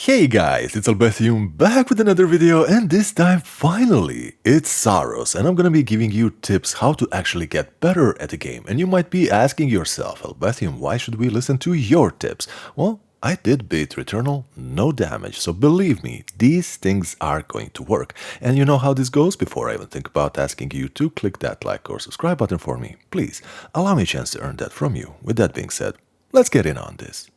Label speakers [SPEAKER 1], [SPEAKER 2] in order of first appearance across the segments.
[SPEAKER 1] Hey guys, it's Albertium back with another video, and this time finally it's Saros, and I'm gonna be giving you tips how to actually get better at the game. And you might be asking yourself, Albertium, why should we listen to your tips? Well, I did beat Returnal, no damage, so believe me, these things are going to work. And you know how this goes? Before I even think about asking you to click that like or subscribe button for me, please allow me a chance to earn that from you. With that being said, let's get in on this.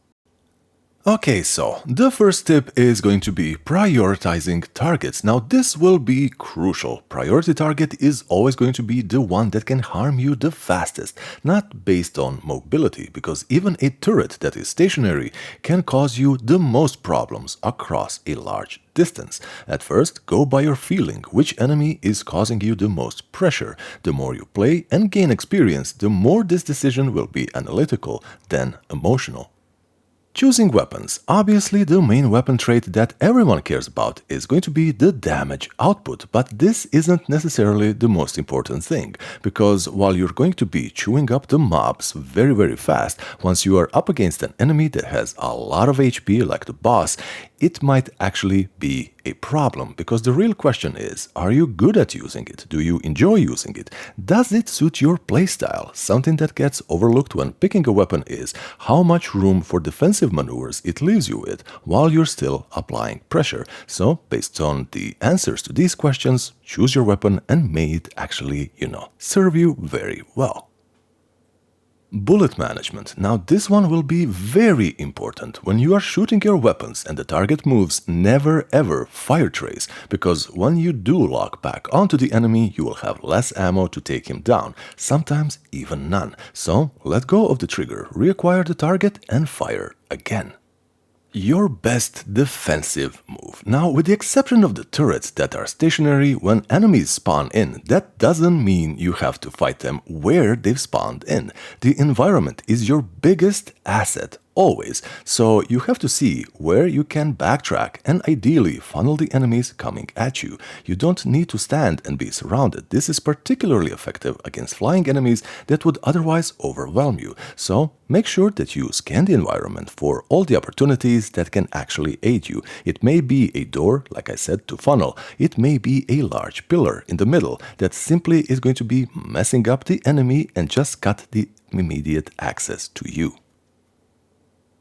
[SPEAKER 1] Okay, so the first tip is going to be prioritizing targets. Now, this will be crucial. Priority target is always going to be the one that can harm you the fastest, not based on mobility, because even a turret that is stationary can cause you the most problems across a large distance. At first, go by your feeling which enemy is causing you the most pressure. The more you play and gain experience, the more this decision will be analytical than emotional. Choosing weapons. Obviously, the main weapon trait that everyone cares about is going to be the damage output, but this isn't necessarily the most important thing, because while you're going to be chewing up the mobs very fast, once you are up against an enemy that has a lot of HP like the boss, it might actually be a problem, because the real question is, are you good at using it? Do you enjoy using it? Does it suit your playstyle? Something that gets overlooked when picking a weapon is how much room for defensive maneuvers it leaves you with while you're still applying pressure. So, based on the answers to these questions, choose your weapon and may it actually, serve you very well. Bullet management. Now this one will be very important. When you are shooting your weapons and the target moves, never ever fire trace, because when you do lock back onto the enemy, you will have less ammo to take him down, sometimes even none. So let go of the trigger, reacquire the target and fire again. Your best defensive move. Now, with the exception of the turrets that are stationary, when enemies spawn in, that doesn't mean you have to fight them where they've spawned in. The environment is your biggest asset, always, so you have to see where you can backtrack and ideally funnel the enemies coming at you. You don't need to stand and be surrounded. This is particularly effective against flying enemies that would otherwise overwhelm you. So make sure that you scan the environment for all the opportunities that can actually aid you. It may be a door, like I said, to funnel. It may be a large pillar in the middle that simply is going to be messing up the enemy and just cut the immediate access to you.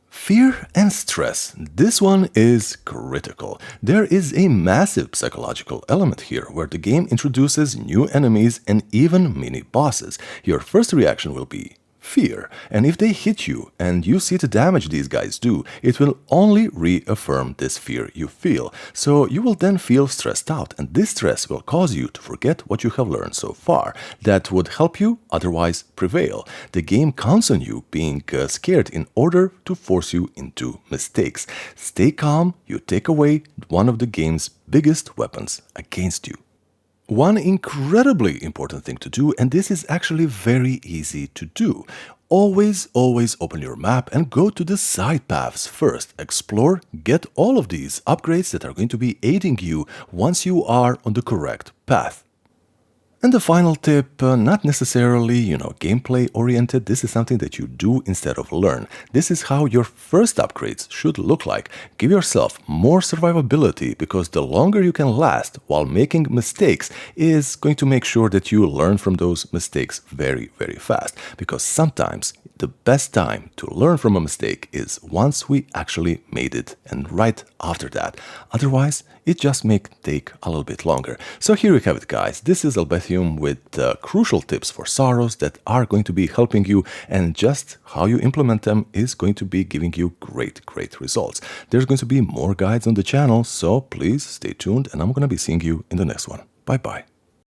[SPEAKER 1] Fear and stress. This one is critical. There is a massive psychological element here where the game introduces new enemies and even mini-bosses. Your first reaction will be fear, and if they hit you and you see the damage these guys do, it will only reaffirm this fear you feel. So you will then feel stressed out, and this stress will cause you to forget what you have learned so far that would help you otherwise prevail. The game counts on you being scared in order to force you into mistakes. Stay calm, you take away one of the game's biggest weapons against you. One incredibly important thing to do, and this is actually very easy to do. Always open your map and go to the side paths first. Explore, get all of these upgrades that are going to be aiding you once you are on the correct path. And the final tip, not necessarily, gameplay oriented. This is something that you do instead of learn. This is how your first upgrades should look like. Give yourself more survivability, because the longer you can last while making mistakes is going to make sure that you learn from those mistakes very fast. Because sometimes the best time to learn from a mistake is once we actually made it and right after that. Otherwise, it just may take a little bit longer. So here we have it, guys. This is Albertium with crucial tips for Saros that are going to be helping you, and just how you implement them is going to be giving you great results. There's going to be more guides on the channel, so please stay tuned, and I'm going to be seeing you in the next one. Bye-bye.